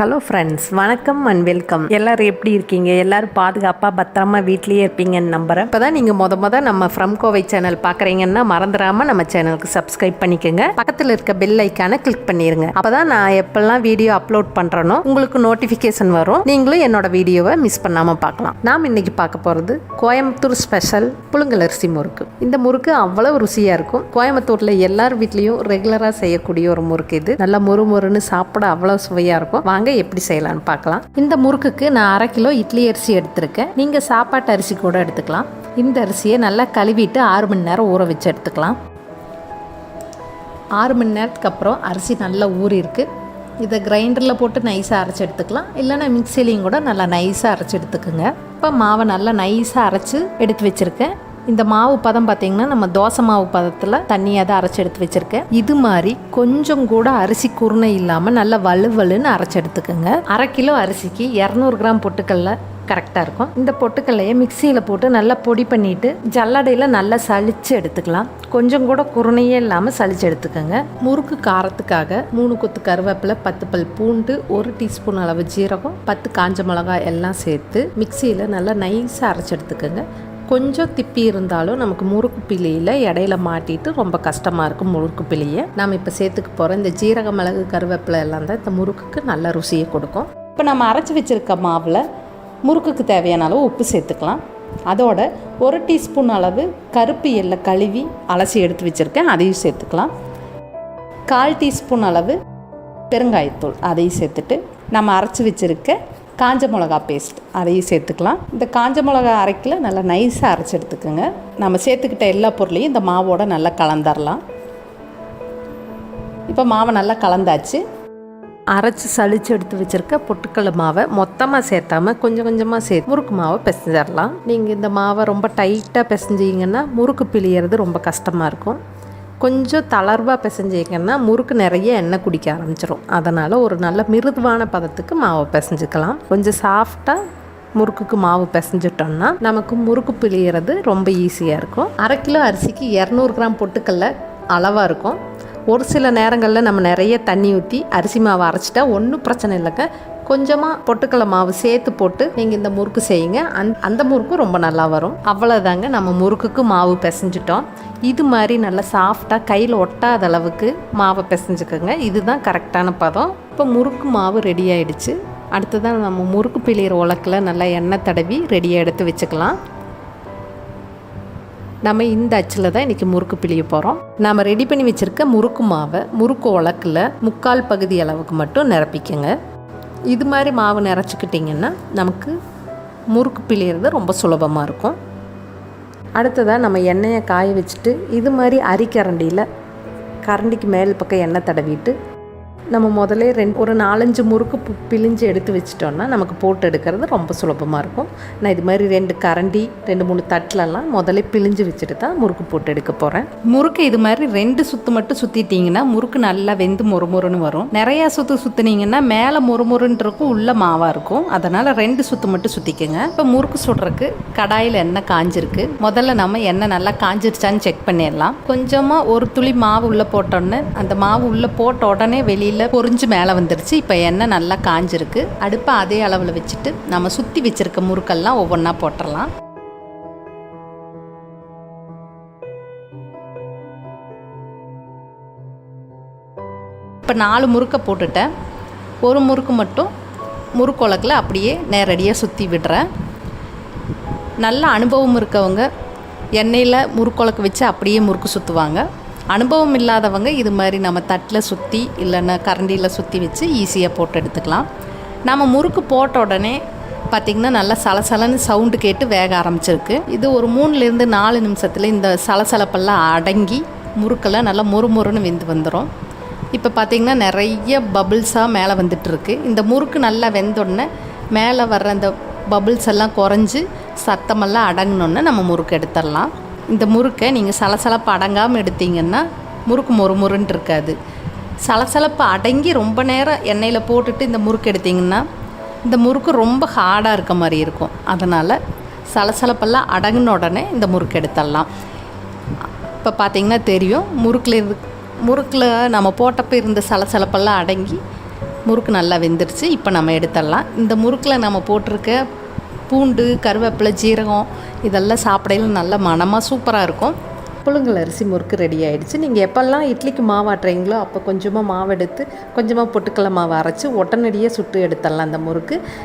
Hello friends, வணக்கம் and welcome. எல்லோரும் எப்படி இருக்கீங்க? எல்லோரும் பாதுகாப்பாக பத்திரமா வீட்லேயே இருப்பீங்கன்னு நம்புகிறேன். இப்போ தான் நீங்கள் முத நம்ம ஃப்ரம் கோவை சேனல் பார்க்குறீங்கன்னா மறந்துடாமல் நம்ம சேனலுக்கு சப்ஸ்கிரைப் பண்ணிக்கோங்க. பக்கத்தில் இருக்க பெல் ஐக்கானை கிளிக் பண்ணிடுங்க. அப்போ தான் நான் எப்பெல்லாம் வீடியோ அப்லோட் பண்ணுறேனோ உங்களுக்கு நோட்டிஃபிகேஷன் வரும். நீங்களும் என்னோட வீடியோவை மிஸ் பண்ணாமல் பார்க்கலாம். நாம் இன்றைக்கி பார்க்க போகிறது கோயம்புத்தூர் ஸ்பெஷல் புழுங்கல் அரிசி முறுக்கு. இந்த முறுக்கு அவ்வளோ ருசியாக இருக்கும். கோயம்புத்தூரில் எல்லார் வீட்லேயும் ரெகுலராக செய்யக்கூடிய ஒரு முறுக்கு இது. நல்லா முறுமுறுன்னு சாப்பிட அவ்வளோ சுவையாக இருக்கும். வாங்க எப்படி செய்யலாம்னு பார்க்கலாம். இந்த முறுக்குக்கு நான் 1/2 கிலோ இட்லி அரிசி எடுத்திருக்கேன். நீங்கள் சாப்பாட்டு அரிசி கூட எடுத்துக்கலாம். இந்த அரிசியை நல்லா கழுவிட்டு 6 மணி நேரம் ஊற வச்சு எடுத்துக்கலாம். 6 மணி நேரத்துக்கு அப்புறம் அரிசி நல்லா ஊறிருக்கு. இதை கிரைண்டரில் போட்டு நைஸாக அரைச்சி எடுத்துக்கலாம். இல்லைன்னா மிக்சிலையும் கூட நல்லா நைஸாக அரைச்சி எடுத்துக்கோங்க. இப்போ மாவை நல்லா நைஸாக அரைச்சி எடுத்து வச்சுருக்கேன். இந்த மாவு பதம் பார்த்திங்கன்னா நம்ம தோசை மாவு பதத்தில் தண்ணியாக தான் அரைச்சி எடுத்து வச்சுருக்கேன். இது மாதிரி கொஞ்சம் கூட அரிசி குருணை இல்லாமல் நல்லா வலுவலுன்னு அரைச்சி எடுத்துக்கோங்க. 1/2 கிலோ அரிசிக்கு 200 கிராம் பொட்டுக்கடலை கரெக்டாக இருக்கும். இந்த பொட்டுக்கல்லையை மிக்சியில் போட்டு நல்லா பொடி பண்ணிவிட்டு ஜல்லடையில் நல்லா சளிச்சு எடுத்துக்கலாம். கொஞ்சம் கூட குருணையே இல்லாமல் சளிச்சு எடுத்துக்கோங்க. முறுக்கு காரத்துக்காக 3 கொத்து கருவேப்பிலை, 10 பல் பூண்டு, 1 டீஸ்பூன் அளவு ஜீரகம், 10 காஞ்ச மிளகாய் எல்லாம் சேர்த்து மிக்சியில் நல்லா நைஸாக அரைச்சி எடுத்துக்கோங்க. கொஞ்சம் திப்பி இருந்தாலும் நமக்கு முறுக்கு பிள்ளையில் இடையில மாட்டிட்டு ரொம்ப கஷ்டமாக இருக்கும். முறுக்கு பிள்ளையை நம்ம இப்போ சேர்த்துக்க போகிறோம். இந்த ஜீரக, மிளகு, கருவேப்பிலை எல்லாம் தான் இந்த முறுக்குக்கு நல்ல ருசியை கொடுக்கும். இப்போ நம்ம அரைச்சி வச்சுருக்க மாவில் முறுக்குக்கு தேவையான அளவு உப்பு சேர்த்துக்கலாம். அதோட 1 டீஸ்பூன் அளவு கருப்பு எள்ளை கழுவி அலசி எடுத்து வச்சுருக்கேன், அதையும் சேர்த்துக்கலாம். 1/4 டீஸ்பூன் அளவு பெருங்காயத்தூள் அதையும் சேர்த்துட்டு நம்ம அரைச்சி வச்சுருக்க காஞ்ச மிளகா பேஸ்ட் அதையும் சேர்த்துக்கலாம். இந்த காஞ்ச மிளகா அரைக்கில் நல்லா நைஸாக அரைச்சி எடுத்துக்கோங்க. நம்ம சேர்த்துக்கிட்ட எல்லா பொருளையும் இந்த மாவோட நல்லா கலந்துடலாம். இப்போ மாவை நல்லா கலந்தாச்சு. அரைச்சி சளிச்சு எடுத்து வச்சுருக்க பொட்டுக்கடலை மாவை மொத்தமாக சேர்த்தாமல் கொஞ்சம் கொஞ்சமாக சேர்த்து முறுக்கு மாவை பிசைஞ்சிடலாம். நீங்கள் இந்த மாவை ரொம்ப டைட்டாக பிசைஞ்சிங்கன்னா முறுக்கு பிழியறது ரொம்ப கஷ்டமாக இருக்கும். கொஞ்சம் தளர்வாக பிசைஞ்சிங்கன்னா முறுக்கு நிறைய எண்ணெய் குடிக்க ஆரம்பிச்சிடும். அதனால் ஒரு நல்ல மிருதுவான பதத்துக்கு மாவை பிசைஞ்சிக்கலாம். கொஞ்சம் சாஃப்டாக முறுக்குக்கு மாவு பிசைஞ்சிட்டோம்னா நமக்கு முறுக்கு பிழியறது ரொம்ப ஈஸியாக இருக்கும். 1/2 கிலோ அரிசிக்கு 200 கிராம் பொட்டுக்கடலை அளவாக இருக்கும். ஒரு சில நேரங்களில் நம்ம நிறைய தண்ணி ஊற்றி அரிசி மாவு அரைச்சிட்டா ஒன்றும் பிரச்சனை இல்லைங்க. கொஞ்சமாக பொட்டுக்கடலை மாவு சேர்த்து போட்டு நீங்கள் இந்த முறுக்கு செய்யுங்க. அந்த முறுக்கு ரொம்ப நல்லா வரும். அவ்வளோதாங்க, நம்ம முறுக்குக்கு மாவு பிசைஞ்சிட்டோம். இது மாதிரி நல்லா சாஃப்டாக கையில் ஒட்டாத அளவுக்கு மாவை பிசைஞ்சுக்கோங்க. இதுதான் கரெக்டான பதம். இப்போ முறுக்கு மாவு ரெடி ஆகிடுச்சு. அடுத்ததான் நம்ம முறுக்கு பிழிகிற உலக்கில் நல்லா எண்ணெய் தடவி ரெடியாக எடுத்து வச்சுக்கலாம். நம்ம இந்த அச்சில் தான் இன்றைக்கி முறுக்கு பிழிய போகிறோம். நம்ம ரெடி பண்ணி வச்சுருக்க முறுக்கு மாவை முறுக்கு உலக்கில் 3/4 பகுதி அளவுக்கு மட்டும் நிரப்பிக்கங்க. இது மாதிரி மாவு நிறச்சிக்கிட்டிங்கன்னா நமக்கு முறுக்கு பிழியறது ரொம்ப சுலபமாக இருக்கும். அடுத்ததாக நம்ம எண்ணெயை காய வச்சுட்டு இது மாதிரி அரிக்கரண்டியில் கரண்டிக்கு மேல் பக்கம் எண்ணெய் தடவிட்டு நம்ம முதலே ஒரு 4-5 முறுக்கு பிழிஞ்சு எடுத்து வச்சிட்டோன்னா நமக்கு போட்டு எடுக்கிறது ரொம்ப சுலபமாக இருக்கும். நான் இது மாதிரி 2 கரண்டி 2-3 தட்டிலெல்லாம் முதலே பிழிஞ்சு வச்சுட்டு தான் முறுக்கு போட்டு எடுக்க போகிறேன். முறுக்கு இது மாதிரி 2 சுற்று மட்டும் சுற்றிட்டிங்கன்னா முறுக்கு நல்லா வெந்து மொறுமொறுன்னு வரும். நிறையா சுற்றுனீங்கன்னா மேலே மொறுமொறுன்னு இருக்கும், உள்ள மாவாக இருக்கும். அதனால் 2 சுற்று மட்டும் சுற்றிக்கோங்க. இப்போ முறுக்கு சுடுறதுக்கு கடாயில் எண்ணெய் காஞ்சிருக்கு. முதல்ல நம்ம எண்ணெய் நல்லா காஞ்சிருச்சான்னு செக் பண்ணிடலாம். கொஞ்சமாக ஒரு துளி மாவு உள்ளே போட்டோன்னே அந்த மாவு உள்ளே போட்ட உடனே வெளியில் பொரிஞ்சு மேலே வந்துருச்சு. இப்போ எண்ணெய் நல்லா காஞ்சிருக்கு. அடுப்பை அதே அளவில் வச்சுட்டு நம்ம சுற்றி வச்சுருக்க முறுக்கெல்லாம் ஒவ்வொன்றா போட்டுடலாம். இப்போ 4 முறுக்கை போட்டுட்டேன். ஒரு முறுக்கு மட்டும் முறுக்கு உலக்கில் அப்படியே நேரடியாக சுற்றி விடுறேன். நல்ல அனுபவம் இருக்கவங்க எண்ணெயில் முறுக்குழக்கு வச்சு அப்படியே முறுக்கு சுற்றுவாங்க. அனுபவம் இல்லாதவங்க இது மாதிரி நம்ம தட்டில் சுற்றி இல்லைன்னா கரண்டியில் சுற்றி வச்சு ஈஸியாக போட்டு எடுத்துக்கலாம். நம்ம முறுக்கு போட்ட உடனே பார்த்திங்கன்னா நல்லா சலசலன்னு சவுண்டு கேட்டு வேக ஆரம்பிச்சிருக்கு. இது ஒரு 3-4 நிமிஷத்தில் இந்த சலசலப்பெல்லாம் அடங்கி முறுக்கெல்லாம் நல்லா மொறுமொறுன்னு வெந்து வந்துடும். இப்போ பார்த்திங்கன்னா நிறைய பபிள்ஸாக மேலே வந்துட்டுருக்கு. இந்த முறுக்கு நல்லா வெந்தோடனே மேலே வர்ற அந்த பபிள்ஸ் எல்லாம் குறைஞ்சி சத்தமெல்லாம் அடங்கினோன்னே நம்ம முறுக்கு எடுத்துடலாம். இந்த முறுக்கை நீங்கள் சலசலப்பு அடங்காமல் எடுத்தீங்கன்னா முறுக்கு மொறுமொறுன்னு இருக்காது. சலசலப்பு அடங்கி ரொம்ப நேரம் எண்ணெயில் போட்டுட்டு இந்த முறுக்கு எடுத்திங்கன்னா இந்த முறுக்கு ரொம்ப ஹார்டாக இருக்க மாதிரி இருக்கும். அதனால் சலசலப்பெல்லாம் அடங்கின உடனே இந்த முறுக்கு எடுத்துடலாம். இப்போ பார்த்திங்கன்னா தெரியும் முறுக்கில் நம்ம போட்டப்போ இருந்த சலசலப்பெல்லாம் அடங்கி முறுக்கு நல்லா வெந்துருச்சு. இப்போ நம்ம எடுத்துடலாம். இந்த முறுக்கில் நம்ம போட்டிருக்க பூண்டு, கருவேப்பிலை, ஜீரகம் இதெல்லாம் சாப்பிடையில நல்ல மணமாக சூப்பராக இருக்கும். புழுங்கல் அரிசி முறுக்கு ரெடி ஆகிடுச்சு. நீங்கள் எப்போல்லாம் இட்லிக்கு மாவு ஆட்டுறீங்களோ அப்போ கொஞ்சமாக மாவு எடுத்து கொஞ்சமாக பொட்டுக்கடலை மாவு அரைச்சி உடனடியே சுட்டு எடுத்துடலாம்.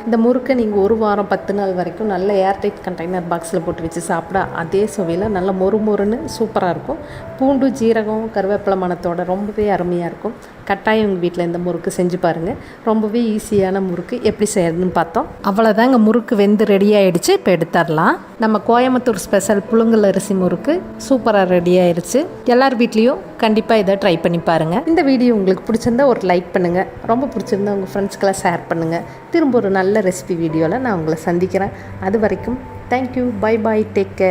இந்த முறுக்கை நீங்கள் 1 வாரம் 10 நாள் வரைக்கும் நல்ல ஏர்டைட் கண்டெய்னர் பாக்ஸில் போட்டு வச்சு சாப்பிட அதே சுவையில் நல்ல மொறுன்னு சூப்பராக இருக்கும். பூண்டு, ஜீரகம், கருவேப்பிலை மணத்தோட ரொம்பவே அருமையாக இருக்கும். கட்டாயம் உங்கள் வீட்டில் இந்த முறுக்கு செஞ்சு பாருங்கள். ரொம்பவே ஈஸியான முறுக்கு. எப்படி செய்யறதுன்னு பார்த்தோம். அவ்வளோதாங்க, முறுக்கு வெந்து ரெடி ஆகிடுச்சு. இப்போ எடுத்துடலாம். நம்ம கோயம்புத்தூர் ஸ்பெஷல் புழுங்கல் அரிசி முறுக்கு சூப்பராக ரெடி ஆயிடுச்சு. எல்லார் வீட்லேயும் கண்டிப்பாக இதை ட்ரை பண்ணி பாருங்கள். இந்த வீடியோ உங்களுக்கு பிடிச்சிருந்தா ஒரு லைக் பண்ணுங்கள். ரொம்ப பிடிச்சிருந்தா உங்கள் ஃப்ரெண்ட்ஸ்க்கெல்லாம் ஷேர் பண்ணுங்கள். திரும்ப ஒரு நல்ல ரெசிபி வீடியோவில் நான் உங்களை சந்திக்கிறேன். அது வரைக்கும் thank you. Bye bye. Take care.